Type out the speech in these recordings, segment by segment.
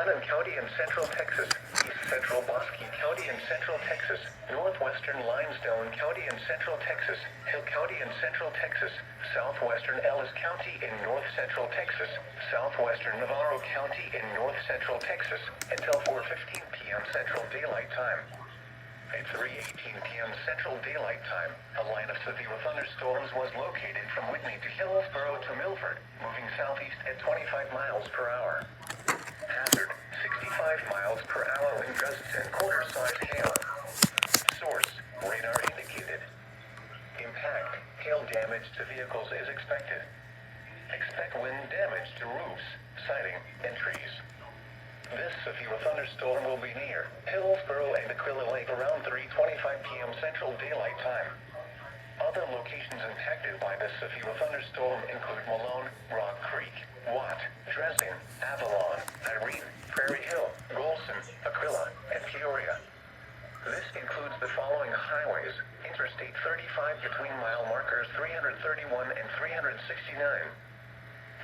Cannon County in central Texas, east central Bosque County in central Texas, northwestern Limestone County in central Texas, Hill County in central Texas, southwestern Ellis County in north central Texas, southwestern Navarro County in north central Texas, until 4:15 p.m. Central Daylight Time. At 3:18 p.m. Central Daylight Time, a line of severe thunderstorms was located from Whitney to Hillsborough to Milford, moving southeast at 25 miles per hour. Hazard, 65 miles per hour wind gusts and quarter-size hail. Source, radar indicated. Impact, hail damage to vehicles is expected. Expect wind damage to roofs, siding, and trees. This severe thunderstorm will be near Hillsborough and Aquila Lake around 3:25 p.m. Central Daylight Time. Other locations impacted by this severe thunderstorm include Malone, Rock Creek, Watt, Dresden, Avalon, Irene, Prairie Hill, Golson, Aquila, and Peoria. This includes the following highways: Interstate 35 between mile markers 331 and 369.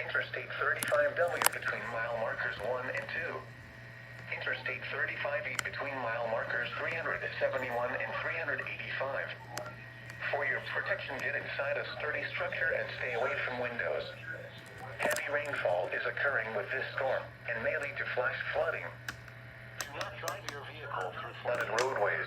Interstate 35W between mile markers 1 and 2. Interstate 35E between mile markers 371 and 385. For your protection, get inside a sturdy structure and stay away from windows. Heavy rainfall is occurring with this storm and may lead to flash flooding. Do not drive your vehicle through flooded roadways.